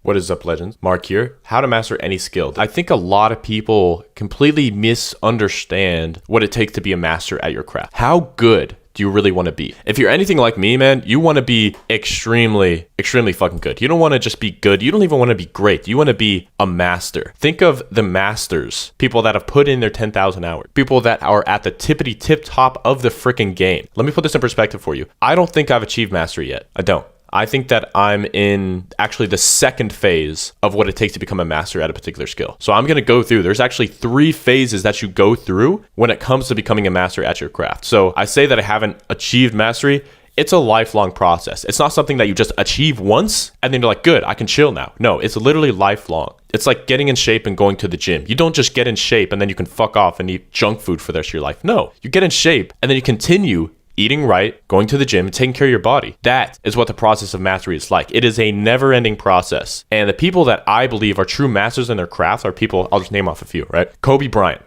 What is up, legends? Mark here. How to master any skill. I think a lot of people completely misunderstand what it takes to be a master at your craft. How good do you really want to be? If you're anything like me, man, you want to be extremely fucking good. You don't want to just be good. You don't even want to be great. You want to be a master. Think of the masters, people that have put in their 10,000 hours, people that are at the tippity tip top of the freaking game. Let me put this in perspective for you. I don't think I've achieved mastery yet. I don't. I think that I'm in actually the second phase of what it takes to become a master at a particular skill. So I'm going to go through, there's actually 3 phases that you go through when it comes to becoming a master at your craft. So I say that I haven't achieved mastery. It's a lifelong process. It's not something that you just achieve once and then you're like, good, I can chill now. No, it's literally lifelong. It's like getting in shape and going to the gym. You don't just get in shape and then you can fuck off and eat junk food for the rest of your life. No, you get in shape and then you continue eating right, going to the gym, and taking care of your body. That is what the process of mastery is like. It is a never-ending process. And the people that I believe are true masters in their craft are people, I'll just name off a few, right? Kobe Bryant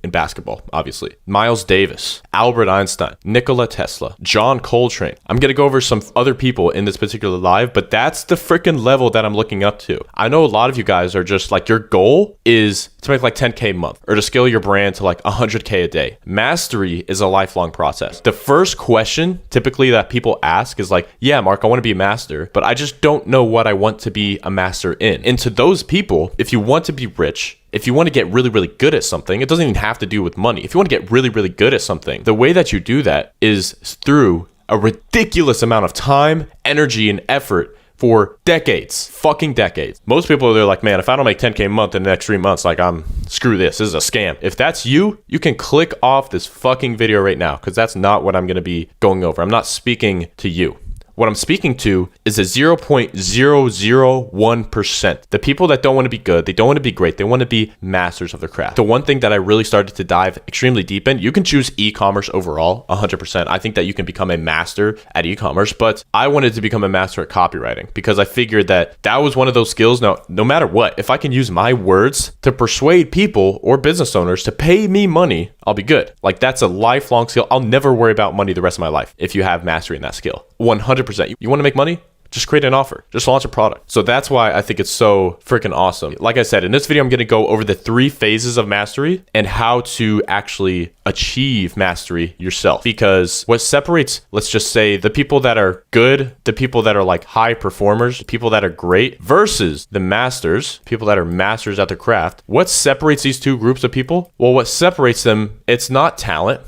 in basketball, obviously. Miles Davis, Albert Einstein, Nikola Tesla, John Coltrane. I'm going to go over some other people in this particular live, but that's the freaking level that I'm looking up to. I know a lot of you guys are just like, your goal is to make like 10K a month or to scale your brand to like 100K a day. Mastery is a lifelong process. The first question typically that people ask is like, yeah, Mark, I want to be a master, but I just don't know what I want to be a master in. And to those people, if you want to be rich, if you want to get really good at something, it doesn't even have to do with money. If you want to get really good at something, the way that you do that is through a ridiculous amount of time, energy, and effort for decades, fucking decades. Most people, they're like, man, if I don't make 10K a month in the next 3 months, like screw this is a scam. If that's you, you can click off this fucking video right now because that's not what I'm going to be going over. I'm not speaking to you. What I'm speaking to is a 0.001%. The people that don't want to be good, they don't want to be great, they want to be masters of their craft. The one thing that I really started to dive extremely deep in, you can choose e-commerce overall, 100%. I think that you can become a master at e-commerce, but I wanted to become a master at copywriting because I figured that that was one of those skills. Now, no matter what, if I can use my words to persuade people or business owners to pay me money, I'll be good. Like, that's a lifelong skill. I'll never worry about money the rest of my life if you have mastery in that skill. 100%. You want to make money? Just create an offer. Just launch a product. So that's why I think it's so freaking awesome. Like I said, in this video, I'm going to go over the 3 phases of mastery and how to actually achieve mastery yourself. Because what separates, let's just say, the people that are good, the people that are like high performers, the people that are great versus the masters, people that are masters at their craft. What separates these 2 groups of people? Well, what separates them, it's not talent.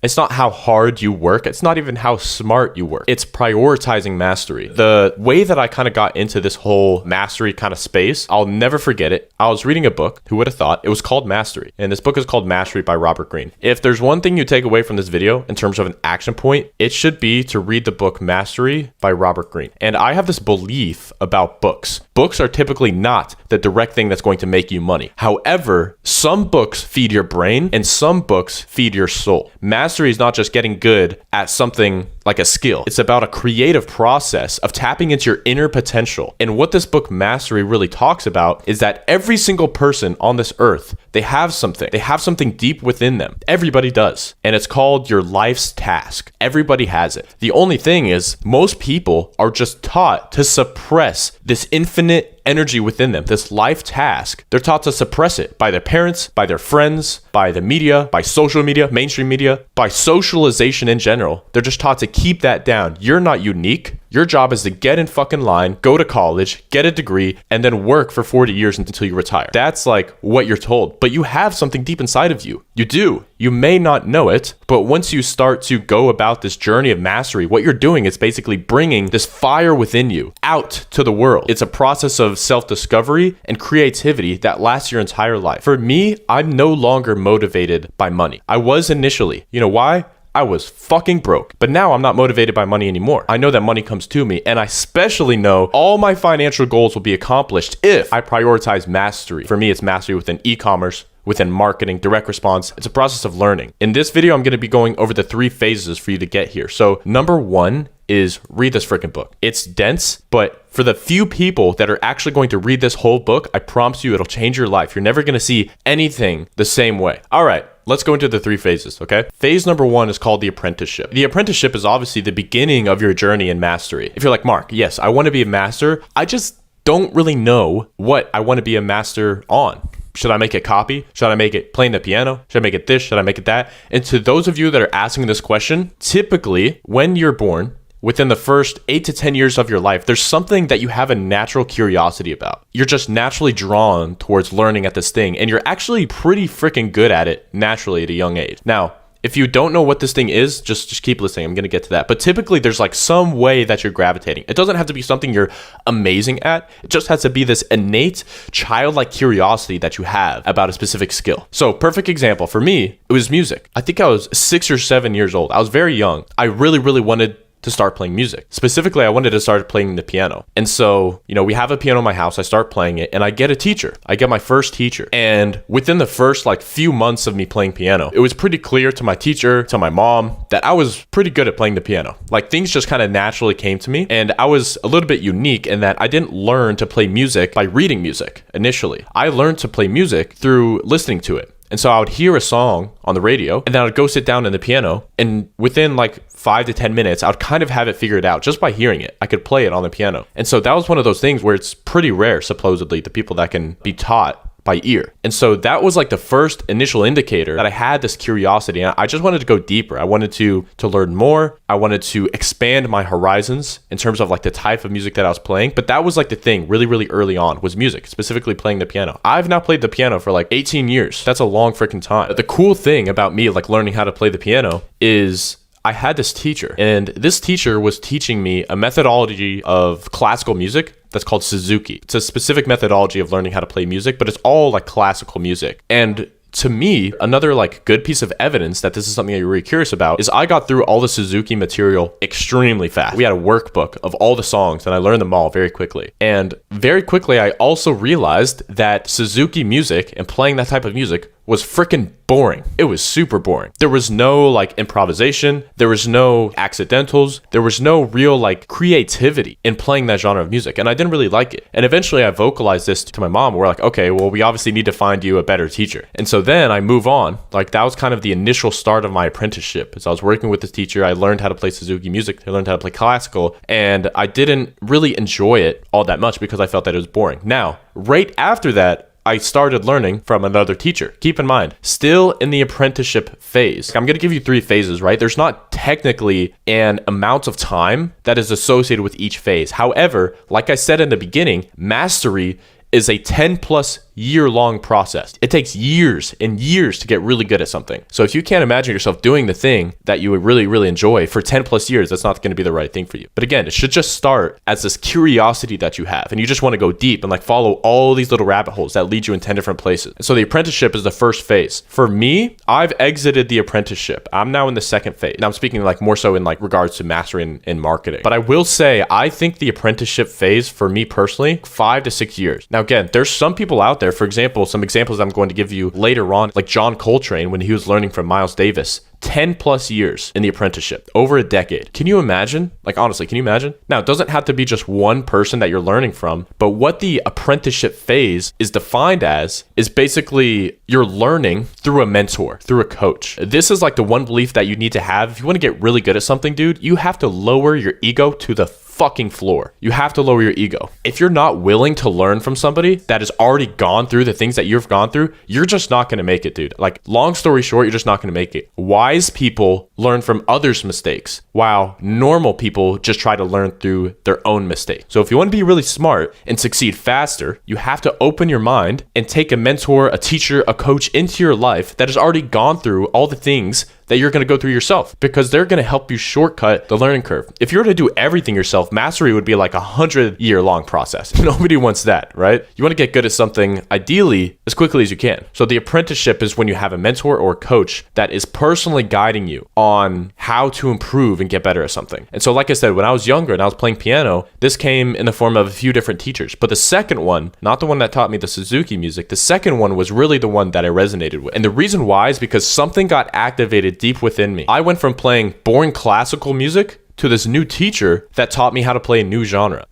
It's not how hard you work. It's not even how smart you work. It's prioritizing mastery. The way that I kind of got into this whole mastery kind of space, I'll never forget it. I was reading a book. Who would have thought? It was called Mastery. And this book is called Mastery by Robert Greene. If there's one thing you take away from this video in terms of an action point, it should be to read the book Mastery by Robert Greene. And I have this belief about books. Books are typically not the direct thing that's going to make you money. However, some books feed your brain and some books feed your soul. Mastery is not just getting good at something like a skill. It's about a creative process of tapping into your inner potential. And what this book Mastery really talks about is that every single person on this earth, they have something. They have something deep within them. Everybody does. And it's called your life's task. Everybody has it. The only thing is most people are just taught to suppress this infinite energy within them, this life task. They're taught to suppress it by their parents, by their friends, by the media, by social media, mainstream media, by socialization in general. They're just taught to keep that down. You're not unique. Your job is to get in fucking line, go to college, get a degree, and then work for 40 years until you retire. That's like what you're told. But you have something deep inside of you. You do. You may not know it, but once you start to go about this journey of mastery, what you're doing is basically bringing this fire within you out to the world. It's a process of self-discovery and creativity that lasts your entire life. For me, I'm no longer motivated by money. I was initially. You know why? I was fucking broke. But now I'm not motivated by money anymore. I know that money comes to me, and I especially know all my financial goals will be accomplished if I prioritize mastery. For me, it's mastery within e-commerce, within marketing, direct response. It's a process of learning. In this video, I'm going to be going over the 3 phases for you to get here. So number 1 is read this freaking book. It's dense, but for the few people that are actually going to read this whole book, I promise you it'll change your life. You're never going to see anything the same way. All right. Let's go into the 3 phases, okay? Phase number 1 is called the apprenticeship. The apprenticeship is obviously the beginning of your journey in mastery. If you're like, Mark, yes, I want to be a master. I just don't really know what I want to be a master on. Should I make it copy? Should I make it playing the piano? Should I make it this? Should I make it that? And to those of you that are asking this question, typically when you're born, within the first 8 to 10 years of your life, there's something that you have a natural curiosity about. You're just naturally drawn towards learning at this thing, and you're actually pretty freaking good at it naturally at a young age. Now, if you don't know what this thing is, just keep listening. I'm going to get to that. But typically, there's like some way that you're gravitating. It doesn't have to be something you're amazing at. It just has to be this innate, childlike curiosity that you have about a specific skill. So, perfect example for me, it was music. I think I was 6 or 7 years old. I was very young. I really, really wanted to start playing music. Specifically, I wanted to start playing the piano. And so, we have a piano in my house. I start playing it and I get a teacher. I get my first teacher. And within the first few months of me playing piano, it was pretty clear to my teacher, to my mom, that I was pretty good at playing the piano. Things just kind of naturally came to me. And I was a little bit unique in that I didn't learn to play music by reading music initially. I learned to play music through listening to it. And so I would hear a song on the radio and then I would go sit down in the piano, and within 5 to 10 minutes, I would kind of have it figured out just by hearing it. I could play it on the piano. And so that was one of those things where it's pretty rare, supposedly, the people that can be taught by ear. And so that was the first initial indicator that I had this curiosity, and I just wanted to go deeper. I wanted to learn more. I wanted to expand my horizons in terms of the type of music that I was playing. But that was the thing really, really early on was music, specifically playing the piano. I've now played the piano for 18 years. That's a long freaking time. But the cool thing about me learning how to play the piano is I had this teacher, and this teacher was teaching me a methodology of classical music that's called Suzuki. It's a specific methodology of learning how to play music, but it's all classical music. And to me, another good piece of evidence that this is something that you're really curious about is I got through all the Suzuki material extremely fast. We had a workbook of all the songs and I learned them all very quickly. And very quickly, I also realized that Suzuki music and playing that type of music was freaking boring. It was super boring. There was no improvisation. There was no accidentals. There was no real creativity in playing that genre of music. And I didn't really like it. And eventually I vocalized this to my mom. We're okay, well, we obviously need to find you a better teacher. And so then I move on. That was kind of the initial start of my apprenticeship. As I was working with this teacher, I learned how to play Suzuki music. I learned how to play classical. And I didn't really enjoy it all that much because I felt that it was boring. Now, right after that, I started learning from another teacher. Keep in mind, still in the apprenticeship phase. I'm going to give you 3 phases, right? There's not technically an amount of time that is associated with each phase. However, like I said in the beginning, mastery is a 10 plus year long process. It takes years and years to get really good at something. So if you can't imagine yourself doing the thing that you would really, really enjoy for 10 plus years, that's not going to be the right thing for you. But again, it should just start as this curiosity that you have, and you just want to go deep and follow all these little rabbit holes that lead you in 10 different places. And so the apprenticeship is the first phase. For me, I've exited the apprenticeship. I'm now in the second phase. Now I'm speaking more so in regards to mastery in marketing. But I will say, I think the apprenticeship phase for me personally, 5 to 6 years. Now again, there's some people out there, for example, some examples I'm going to give you later on, like John Coltrane when he was learning from Miles Davis, 10 plus years in the apprenticeship, over a decade. Can you imagine? Honestly, can you imagine? Now, it doesn't have to be just one person that you're learning from, but what the apprenticeship phase is defined as is basically you're learning through a mentor, through a coach. This is the one belief that you need to have. If you want to get really good at something, dude, you have to lower your ego to the fucking floor. You have to lower your ego. If you're not willing to learn from somebody that has already gone through the things that you've gone through, you're just not going to make it, dude. Long story short, you're just not going to make it. Wise people learn from others' mistakes, while normal people just try to learn through their own mistakes. So if you want to be really smart and succeed faster, you have to open your mind and take a mentor, a teacher, a coach into your life that has already gone through all the things that you're going to go through yourself, because they're going to help you shortcut the learning curve. If you were to do everything yourself, mastery would be 100-year long process. Nobody wants that, right? You want to get good at something ideally as quickly as you can. So the apprenticeship is when you have a mentor or a coach that is personally guiding you on how to improve and get better at something. And so like I said, when I was younger and I was playing piano, this came in the form of a few different teachers. But the second one, not the one that taught me the Suzuki music, the second one was really the one that I resonated with. And the reason why is because something got activated deep within me. I went from playing boring classical music to this new teacher that taught me how to play a new genre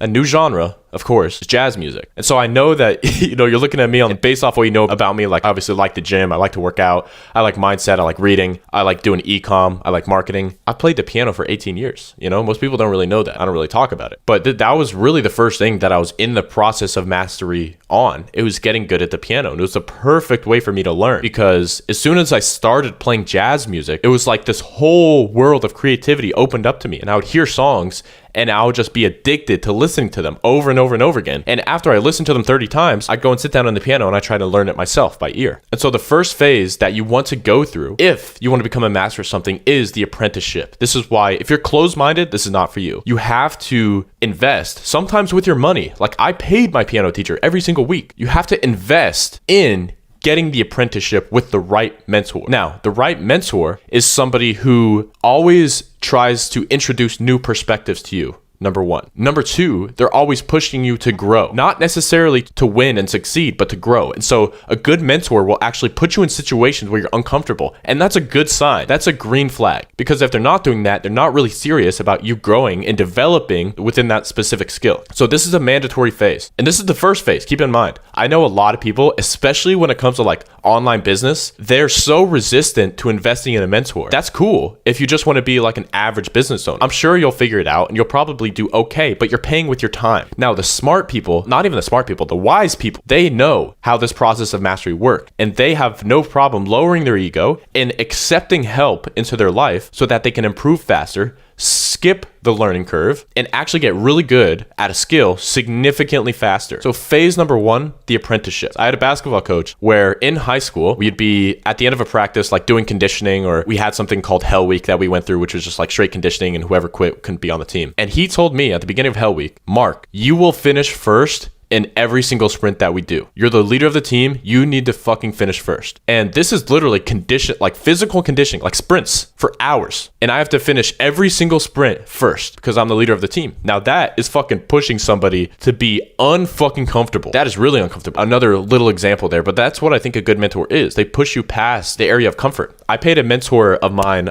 of course, is jazz music. And so I know that, you're looking at me based off what you know about me. Like, obviously, I like the gym. I like to work out. I like mindset. I like reading. I like doing e-com. I like marketing. I played the piano for 18 years. Most people don't really know that. I don't really talk about it. But that was really the first thing that I was in the process of mastery on. It was getting good at the piano. And it was the perfect way for me to learn, because as soon as I started playing jazz music, it was like this whole world of creativity opened up to me. And I would hear songs and I would just be addicted to listening to them over and over and over again. And after I listened to them 30 times, I'd go and sit down on the piano and I try to learn it myself by ear. And so the first phase that you want to go through if you want to become a master of something is the apprenticeship. This is why if you're closed-minded, this is not for you. You have to invest, sometimes with your money. Like, I paid my piano teacher every single week. You have to invest in getting the apprenticeship with the right mentor. Now, the right mentor is somebody who always tries to introduce new perspectives to you. Number one. Number two, they're always pushing you to grow, not necessarily to win and succeed, but to grow. And so a good mentor will actually put you in situations where you're uncomfortable. And that's a good sign. That's a green flag, because if they're not doing that, they're not really serious about you growing and developing within that specific skill. So this is a mandatory phase. And this is the first phase. Keep in mind, I know a lot of people, especially when it comes to like online business, they're so resistant to investing in a mentor. That's cool if you just want to be like an average business owner. I'm sure you'll figure it out and you'll probably do okay, but you're paying with your time. Now, the smart people, not even the smart people, the wise people, they know how this process of mastery works, and they have no problem lowering their ego and accepting help into their life so that they can improve faster, skip the learning curve, and actually get really good at a skill significantly faster. So phase number one, the apprenticeship. I had a basketball coach where in high school, we'd be at the end of a practice, like doing conditioning, or we had something called Hell Week that we went through, which was just like straight conditioning, and whoever quit couldn't be on the team. And he told me at the beginning of Hell Week, Mark, you will finish first in every single sprint that we do. You're the leader of the team. You need to fucking finish first. And this is literally condition, like physical conditioning, like sprints for hours. And I have to finish every single sprint first because I'm the leader of the team. Now that is fucking pushing somebody to be unfucking comfortable. That is really uncomfortable. Another little example there, but that's what I think a good mentor is. They push you past the area of comfort. I paid a mentor of mine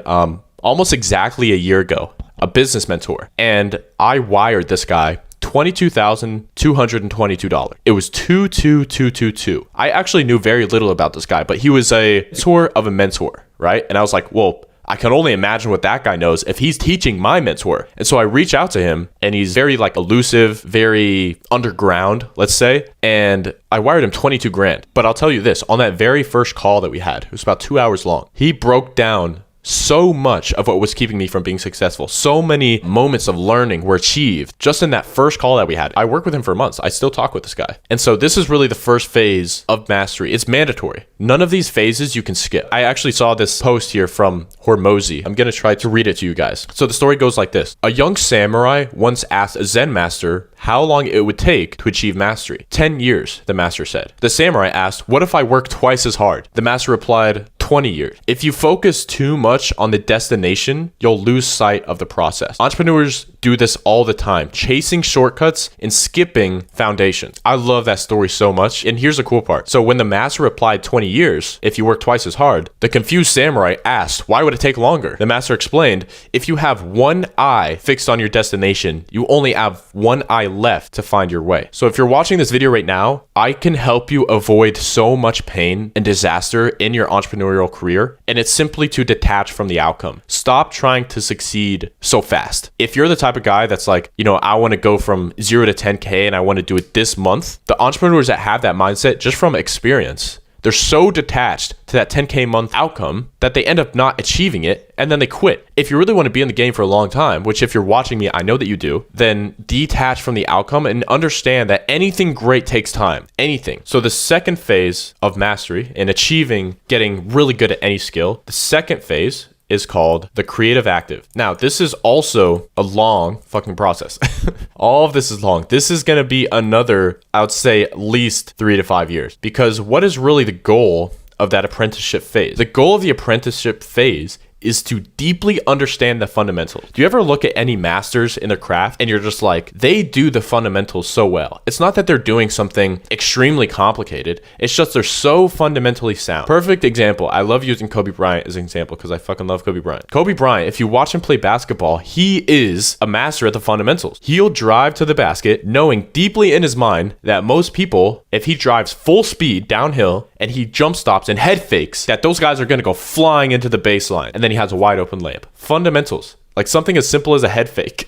almost exactly a year ago, a business mentor. And I wired this guy $22,222. It was 22222. I actually knew very little about this guy, but he was a mentor of a mentor, right? And I was like, well, I can only imagine what that guy knows if he's teaching my mentor. And so I reach out to him, and he's very like elusive, very underground, let's say. And I wired him 22 grand. But I'll tell you this, on that very first call that we had, it was about 2 hours long. He broke down so much of what was keeping me from being successful. So many moments of learning were achieved just in that first call that we had. I worked with him for months. I still talk with this guy. And so this is really the first phase of mastery. It's mandatory. None of these phases you can skip. I actually saw this post here from Hormozy. I'm going to try to read it to you guys. So the story goes like this. A young samurai once asked a Zen master how long it would take to achieve mastery. 10 years, the master said. The samurai asked, what if I work twice as hard? The master replied, 20 years. If you focus too much on the destination, you'll lose sight of the process. Entrepreneurs do this all the time, chasing shortcuts and skipping foundations. I love that story so much. And here's the cool part. So when the master replied 20 years, if you work twice as hard, the confused samurai asked, why would it take longer? The master explained, if you have one eye fixed on your destination, you only have one eye left to find your way. So if you're watching this video right now, I can help you avoid so much pain and disaster in your entrepreneurial career, and it's simply to detach from the outcome. Stop trying to succeed so fast. If you're the type of guy that's like, I want to go from 0 to 10K and I want to do it this month, the entrepreneurs that have that mindset, just from experience, they're so detached to that 10K month outcome that they end up not achieving it, and then they quit. If you really want to be in the game for a long time, which if you're watching me, I know that you do, then detach from the outcome and understand that anything great takes time. Anything. So the second phase of mastery and achieving getting really good at any skill, the second phase is called the creative active. Now, this is also a long fucking process. All of this is long. This is going to be another, I would say, at least 3 to 5 years. Because what is really the goal of that apprenticeship phase? The goal of the apprenticeship phase is to deeply understand the fundamentals. Do you ever look at any masters in their craft and you're just like, they do the fundamentals so well? It's not that they're doing something extremely complicated. It's just they're so fundamentally sound. Perfect example. I love using Kobe Bryant as an example because I fucking love Kobe Bryant. Kobe Bryant, if you watch him play basketball, he is a master at the fundamentals. He'll drive to the basket knowing deeply in his mind that most people, if he drives full speed downhill and he jump stops and head fakes, that those guys are going to go flying into the baseline, and then he has a wide open layup. Fundamentals. Like something as simple as a head fake.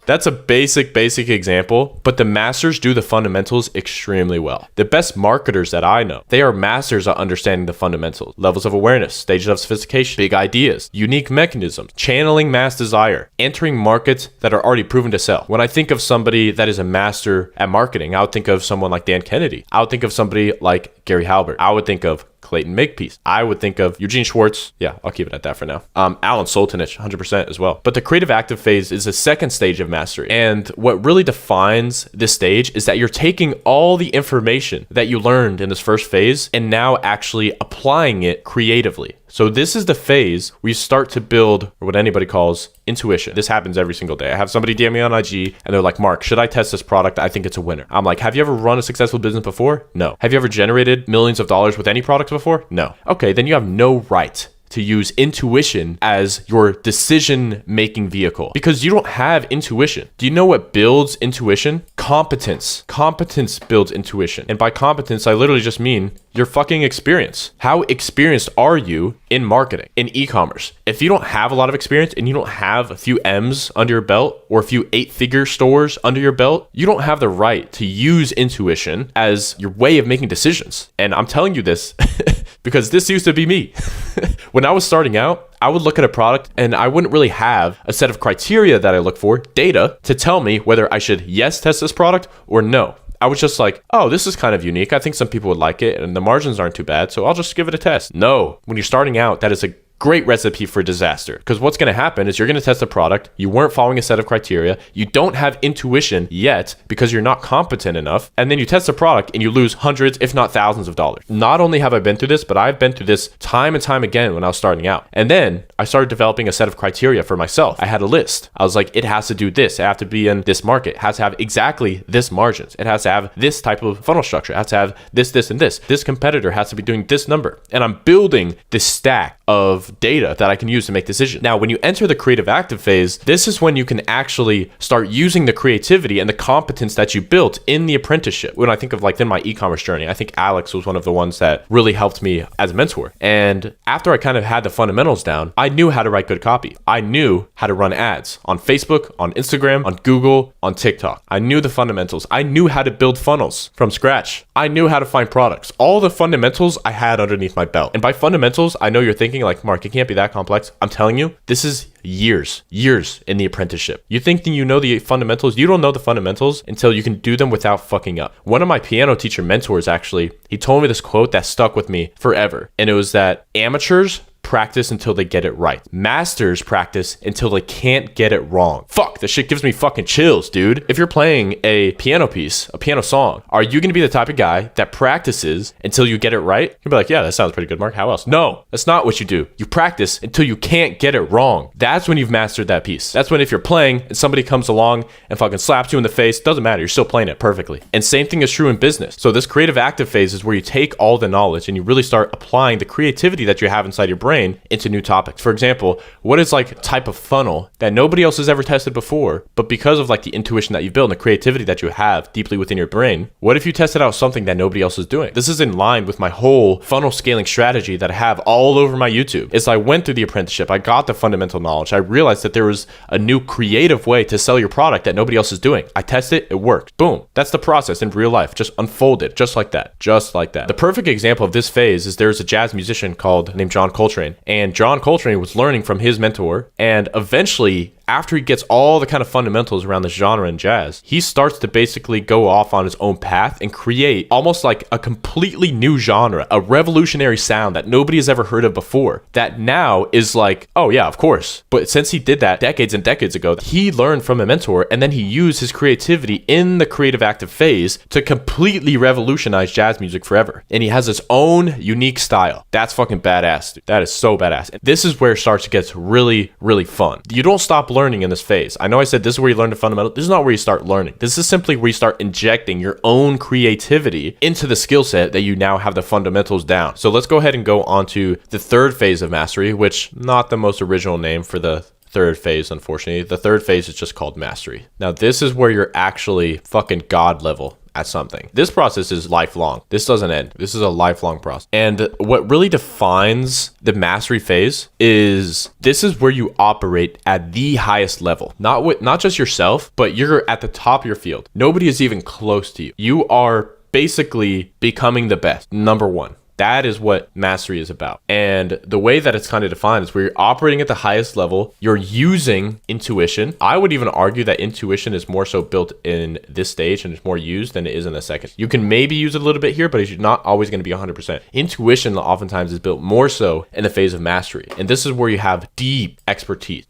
That's a basic example, but the masters do the fundamentals extremely well. The best marketers that I know, they are masters at understanding the fundamentals, levels of awareness, stages of sophistication, big ideas, unique mechanisms, channeling mass desire, entering markets that are already proven to sell. When I think of somebody that is a master at marketing, I would think of someone like Dan Kennedy. I would think of somebody like Gary Halbert. I would think of Clayton Makepeace. I would think of Eugene Schwartz. Yeah, I'll keep it at that for now. Alan Soltanich, 100% as well. But the creative active phase is the second stage of mastery. And what really defines this stage is that you're taking all the information that you learned in this first phase and now actually applying it creatively. So this is the phase where you start to build what anybody calls intuition. This happens every single day. I have somebody DM me on IG and they're like, Mark, should I test this product? I think it's a winner. I'm like, have you ever run a successful business before? No. Have you ever generated millions of dollars with any product before? No. Okay, then you have no right to use intuition as your decision-making vehicle because you don't have intuition. Do you know what builds intuition? Competence. Competence builds intuition. And by competence, I literally just mean your fucking experience. How experienced are you in marketing, in e-commerce? If you don't have a lot of experience and you don't have a few M's under your belt or a few 8-figure stores under your belt, you don't have the right to use intuition as your way of making decisions. And I'm telling you this because this used to be me. When I was starting out, I would look at a product and I wouldn't really have a set of criteria that I look for, data, to tell me whether I should yes test this product or no. I was just like, oh, this is kind of unique. I think some people would like it and the margins aren't too bad, so I'll just give it a test. No, when you're starting out, that is a great recipe for disaster because what's going to happen is you're going to test a product. You weren't following a set of criteria. You don't have intuition yet because you're not competent enough. And then you test a product and you lose hundreds, if not thousands of dollars. Not only have I been through this, but I've been through this time and time again when I was starting out. And then I started developing a set of criteria for myself. I had a list. I was like, it has to do this. It has to be in this market. It has to have exactly this margins. It has to have this type of funnel structure. It has to have this, this, and this. This competitor has to be doing this number. And I'm building this stack of data that I can use to make decisions. Now, when you enter the creative active phase, this is when you can actually start using the creativity and the competence that you built in the apprenticeship. When I think of like in my e-commerce journey, I think Alex was one of the ones that really helped me as a mentor. And after I kind of had the fundamentals down, I knew how to write good copy. I knew how to run ads on Facebook, on Instagram, on Google, on TikTok. I knew the fundamentals. I knew how to build funnels from scratch. I knew how to find products. All the fundamentals I had underneath my belt. And by fundamentals, I know you're thinking like, Mark, it can't be that complex. I'm telling you, this is years in the apprenticeship. You think that you know the fundamentals? You don't know the fundamentals until you can do them without fucking up. One of my piano teacher mentors, actually, he told me this quote that stuck with me forever. And it was that amateurs practice until they get it right. Masters practice until they can't get it wrong. Fuck, this shit gives me fucking chills, dude. If you're playing a piano piece, a piano song, are you gonna be the type of guy that practices until you get it right? You'll be like, yeah, that sounds pretty good, Mark. How else? No, that's not what you do. You practice until you can't get it wrong. That's when you've mastered that piece. That's when if you're playing and somebody comes along and fucking slaps you in the face, doesn't matter. You're still playing it perfectly. And same thing is true in business. So this creative active phase is where you take all the knowledge and you really start applying the creativity that you have inside your brain into new topics. For example, what is like a type of funnel that nobody else has ever tested before, but because of like the intuition that you build and the creativity that you have deeply within your brain, what if you tested out something that nobody else is doing? This is in line with my whole funnel scaling strategy that I have all over my YouTube. As I went through the apprenticeship, I got the fundamental knowledge. I realized that there was a new creative way to sell your product that nobody else is doing. I tested it, it worked. Boom. That's the process in real life. Just unfolded, just like that. Just like that. The perfect example of this phase is there's a jazz musician named John Coltrane. And John Coltrane was learning from his mentor, and eventually after he gets all the kind of fundamentals around this genre in jazz, he starts to basically go off on his own path and create almost like a completely new genre, a revolutionary sound that nobody has ever heard of before, that now is like, oh yeah, of course. But since he did that decades and decades ago, he learned from a mentor, and then he used his creativity in the creative active phase to completely revolutionize jazz music forever. And he has his own unique style. That's fucking badass, dude. That is so badass. And this is where it starts to get really, really fun. You don't stop learning in this phase. I know I said this is where you learn the fundamentals. This is not where you start learning. This is simply where you start injecting your own creativity into the skill set that you now have the fundamentals down. So let's go ahead and go on to the third phase of mastery, which not the most original name for the third phase, unfortunately. The third phase is just called mastery. Now, this is where you're actually fucking god level at something. This process is lifelong. This doesn't end. This is a lifelong process. And what really defines the mastery phase is this is where you operate at the highest level. Not just yourself, but you're at the top of your field. Nobody is even close to you. You are basically becoming the best, number one. That is what mastery is about. And the way that it's kind of defined is where you're operating at the highest level, you're using intuition. I would even argue that intuition is more so built in this stage and it's more used than it is in the second. You can maybe use it a little bit here, but it's not always going to be 100%. Intuition oftentimes is built more so in the phase of mastery. And this is where you have deep expertise.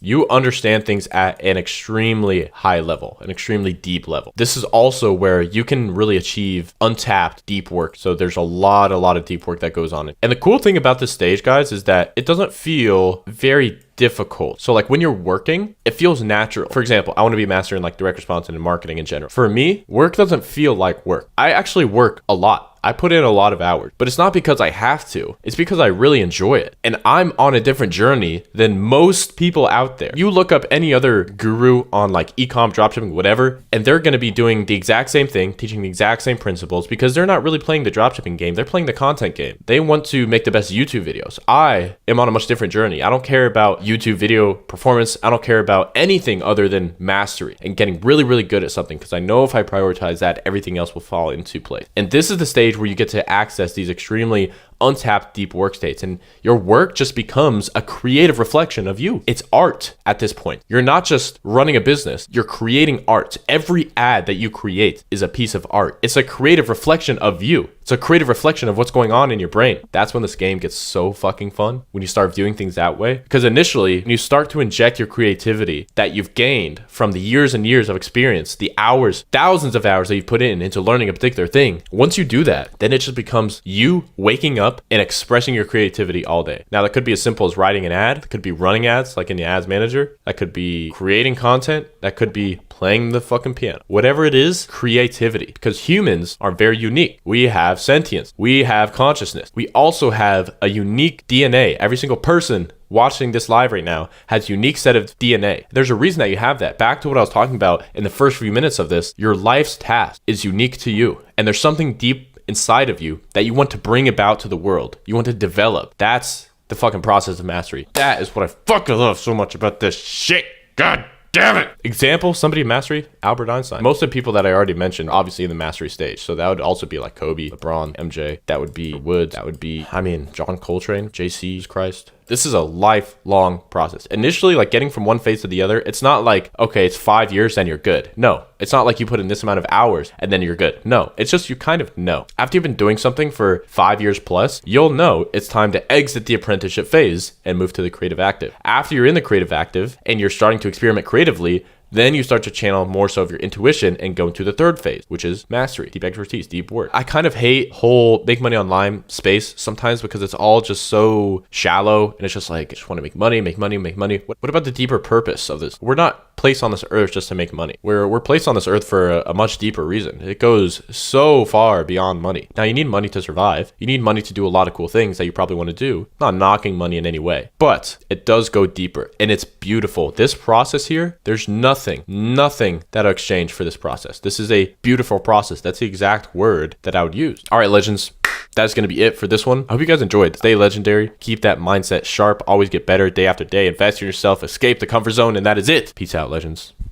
You understand things at an extremely high level, an extremely deep level. This is also where you can really achieve untapped deep work. So there's a lot of deep work that goes on. And the cool thing about this stage, guys, is that it doesn't feel very difficult. So like when you're working, it feels natural. For example, I want to be a master in like direct response and in marketing in general. For me, work doesn't feel like work. I actually work a lot. I put in a lot of hours, but it's not because I have to. It's because I really enjoy it. And I'm on a different journey than most people out there. You look up any other guru on like e-com, dropshipping, whatever, and they're going to be doing the exact same thing, teaching the exact same principles because they're not really playing the dropshipping game. They're playing the content game. They want to make the best YouTube videos. I am on a much different journey. I don't care about YouTube video performance. I don't care about anything other than mastery and getting really, really good at something because I know if I prioritize that, everything else will fall into place. And this is the stage where you get to access these extremely untapped deep work states, and your work just becomes a creative reflection of you. It's art at this point. You're not just running a business, you're creating art. Every ad that you create is a piece of art. It's a creative reflection of you. It's a creative reflection of what's going on in your brain. That's when this game gets so fucking fun, when you start viewing things that way. Because initially, when you start to inject your creativity that you've gained from the years and years of experience, the hours, thousands of hours that you've put in into learning a particular thing, once you do that, then it just becomes you waking up and expressing your creativity all day. Now, that could be as simple as writing an ad. That could be running ads like in the ads manager. That could be creating content. That could be playing the fucking piano. Whatever it is, creativity. Because humans are very unique. We have sentience. We have consciousness. We also have a unique DNA. Every single person watching this live right now has a unique set of DNA. There's a reason that you have that. Back to what I was talking about in the first few minutes of this, your life's task is unique to you. And there's something deep inside of you that you want to bring about to the world. You want to develop. That's the fucking process of mastery. That is what I fucking love so much about this shit. God damn it. Example, somebody in mastery, Albert Einstein. Most of the people that I already mentioned, obviously in the mastery stage. So that would also be like Kobe, LeBron, MJ. That would be Woods. That would be, John Coltrane, JC, Christ. This is a lifelong process. Initially, like getting from one phase to the other, it's not like, okay, it's 5 years, then you're good. No, it's not like you put in this amount of hours and then you're good. No, it's just you kind of know. After you've been doing something for 5 years plus, you'll know it's time to exit the apprenticeship phase and move to the creative active. After you're in the creative active and you're starting to experiment creatively, then you start to channel more so of your intuition and go into the third phase, which is mastery, deep expertise, deep work. I kind of hate whole make money online space sometimes because it's all just so shallow and it's just like, I just want to make money. What about the deeper purpose of this? We're not placed on this earth just to make money. We're placed on this earth for a much deeper reason. It goes so far beyond money. Now, you need money to survive. You need money to do a lot of cool things that you probably want to do. Not knocking money in any way, but it does go deeper and it's beautiful. This process here, there's nothing that'll exchange for this process. This is a beautiful process. That's the exact word that I would use. All right, legends. That's going to be it for this one. I hope you guys enjoyed. Stay legendary. Keep that mindset sharp. Always get better day after day. Invest in yourself. Escape the comfort zone. And that is it. Peace out, legends.